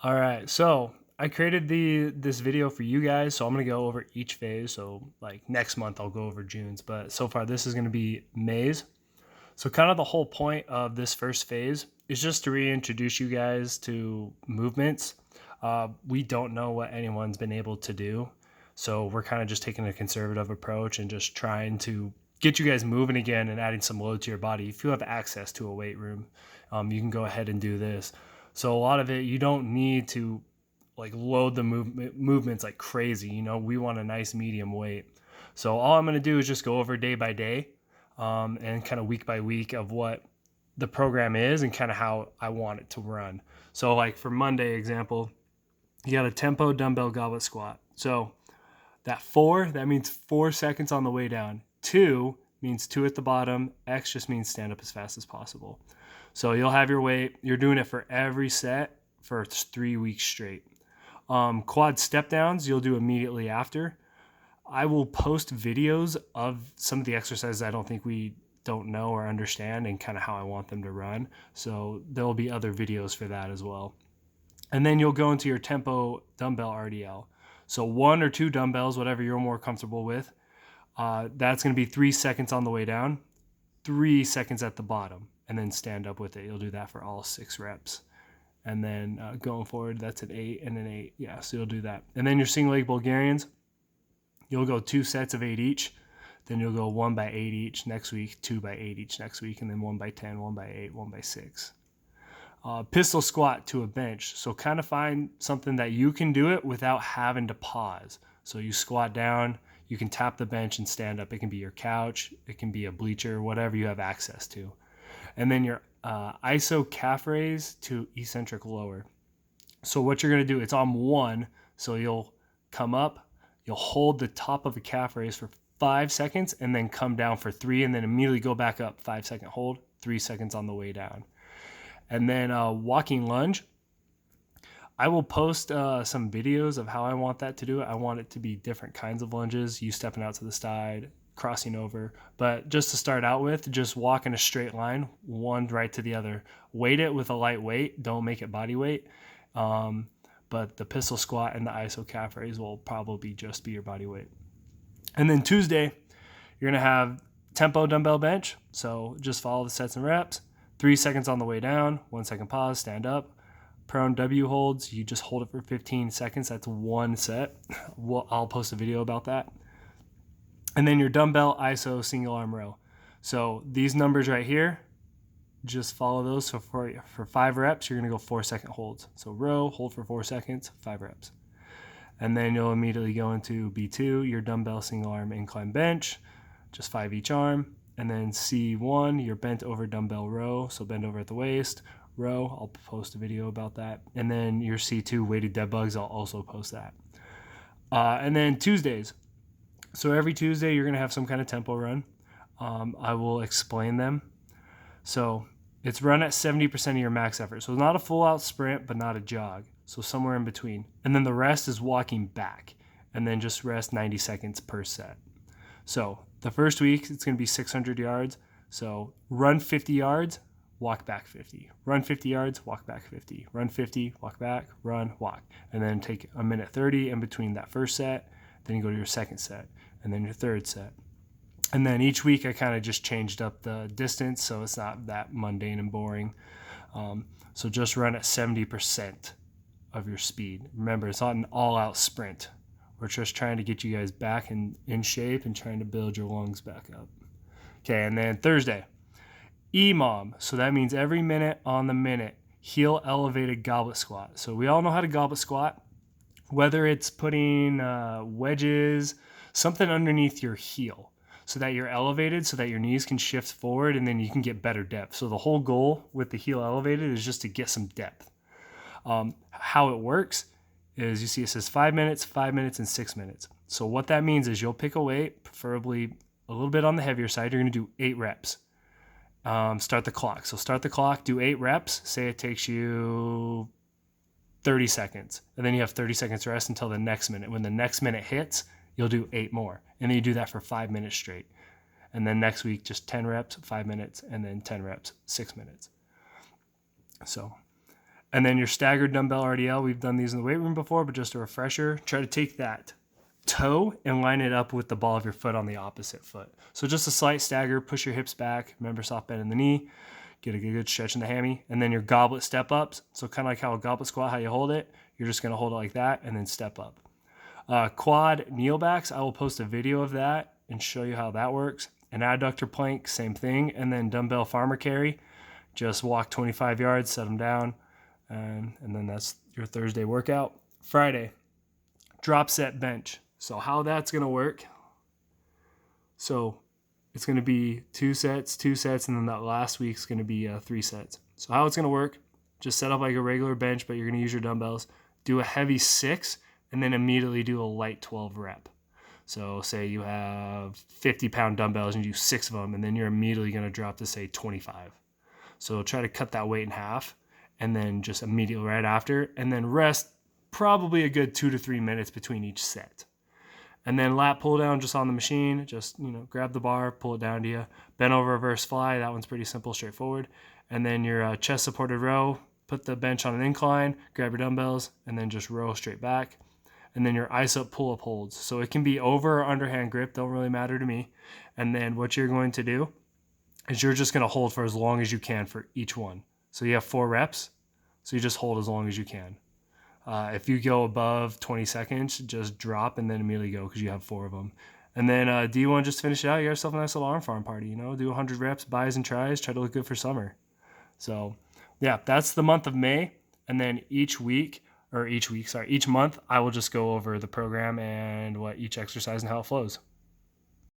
All right, so I created this video for you guys, so I'm gonna go over each phase. So like next month I'll go over June's, but so far this is gonna be May's. So kind of the whole point of this first phase is just to reintroduce you guys to movements. We don't know what anyone's been able to do, so we're kind of just taking a conservative approach and just trying to get you guys moving again and adding some load to your body. If you have access to a weight room, you can go ahead and do this. So a lot of it, you don't need to like load the movements like crazy. We want a nice medium weight. So all I'm going to do is just go over day by day, and kind of week by week of what the program is and kind of how I want it to run. So like for Monday example, you got a tempo dumbbell goblet squat. So that means 4 seconds on the way down. 2 means 2 at the bottom. X just means stand up as fast as possible. So you'll have your weight. You're doing it for every set for 3 weeks straight. Quad step downs you'll do immediately after. I will post videos of some of the exercises I don't know or understand and kind of how I want them to run. So there'll be other videos for that as well. And then you'll go into your tempo dumbbell RDL. So 1 or 2 dumbbells, whatever you're more comfortable with. That's going to be 3 seconds on the way down, 3 seconds at the bottom, and then stand up with it. You'll do that for all 6 reps. And then going forward, that's an 8 and an 8. Yeah, so you'll do that. And then your single leg Bulgarians, you'll go 2 sets of 8 each. Then you'll go 1 by 8 each next week, 2 by 8 each next week, and then 1 by 10, 1 by 8, 1 by 6. Pistol squat to a bench. So kind of find something that you can do it without having to pause. So you squat down, you can tap the bench and stand up. It can be your couch, it can be a bleacher, whatever you have access to. And then your iso calf raise to eccentric lower. So what you're going to do, it's on 1. So you'll come up, you'll hold the top of a calf raise for 5 seconds and then come down for 3 and then immediately go back up. 5-second hold, 3 seconds on the way down. And then walking lunge. I will post some videos of how I want that to do it. I want it to be different kinds of lunges, you stepping out to the side, crossing over. But just to start out with, just walk in a straight line, one right to the other. Weight it with a light weight. Don't make it body weight. But the pistol squat and the iso calf raise will probably just be your body weight. And then Tuesday, you're going to have tempo dumbbell bench. So just follow the sets and reps. 3 seconds on the way down, 1 second pause, stand up. Prone W holds, you just hold it for 15 seconds. That's 1 set. I'll post a video about that. And then your dumbbell iso single arm row. So these numbers right here, just follow those. So for 5 reps, you're going to go 4-second holds. So row, hold for 4 seconds, 5 reps. And then you'll immediately go into B2, your dumbbell single arm incline bench, just 5 each arm. And then C1, your bent over dumbbell row, so bend over at the waist, row. I'll post a video about that. And then your C2 weighted dead bugs, I'll also post that. And then Tuesdays. So every Tuesday, you're going to have some kind of tempo run. I will explain them. So it's run at 70% of your max effort. So not a full out sprint, but not a jog. So somewhere in between. And then the rest is walking back. And then just rest 90 seconds per set. So the first week, it's going to be 600 yards. So run 50 yards, walk back 50. Run 50 yards, walk back 50. Run 50, walk back, run, walk. And then take a minute 30 in between that first set. Then you go to your second set and then your third set. And then each week I kind of just changed up the distance so it's not that mundane and boring. So just run at 70% of your speed. Remember, it's not an all-out sprint. We're just trying to get you guys back in shape and trying to build your lungs back up. Okay, and then Thursday, EMOM. So that means every minute on the minute, heel elevated goblet squat. So we all know how to goblet squat, whether it's putting wedges, something underneath your heel so that you're elevated so that your knees can shift forward and then you can get better depth. So the whole goal with the heel elevated is just to get some depth. How it works is you see it says 5 minutes, 5 minutes, and 6 minutes. So what that means is you'll pick a weight, preferably a little bit on the heavier side. You're going to do 8 reps. Start the clock. So start the clock, do 8 reps. Say it takes you 30 seconds. And then you have 30 seconds rest until the next minute. When the next minute hits, you'll do 8 more. And then you do that for 5 minutes straight. And then next week, just 10 reps, 5 minutes, and then 10 reps, 6 minutes. So, And then your staggered dumbbell RDL, we've done these in the weight room before, but just a refresher, try to take that toe and line it up with the ball of your foot on the opposite foot. So just a slight stagger, push your hips back, remember soft bend in the knee, get a good stretch in the hammy, and then your goblet step ups. So kind of like how a goblet squat, how you hold it, you're just gonna hold it like that and then step up. Quad kneel backs, I will post a video of that and show you how that works. An adductor plank, same thing. And then dumbbell farmer carry, just walk 25 yards, set them down, and then that's your Thursday workout. Friday, drop set bench. So how that's gonna work, so it's gonna be 2 sets, and then that last week's gonna be 3 sets. So how it's gonna work, just set up like a regular bench, but you're gonna use your dumbbells, do a heavy 6, and then immediately do a light 12 rep. So say you have 50-pound dumbbells and you do 6 of them, and then you're immediately gonna drop to say 25. So try to cut that weight in half, and then just immediately right after, and then rest probably a good 2 to 3 minutes between each set. And then lat pull down just on the machine, just, grab the bar, pull it down to you. Bent over reverse fly, that one's pretty simple, straightforward. And then your chest supported row, put the bench on an incline, grab your dumbbells, and then just row straight back. And then your iso pull-up holds. So it can be over or underhand grip, don't really matter to me. And then what you're going to do is you're just gonna hold for as long as you can for each one. So you have 4 reps, so you just hold as long as you can. If you go above 20 seconds, just drop and then immediately go because you have 4 of them. And then do you want to just finish it out? You got yourself a nice little arm farm party, do 100 reps, buys and tries, try to look good for summer. So yeah, that's the month of May. And then each month, I will just go over the program and what each exercise and how it flows.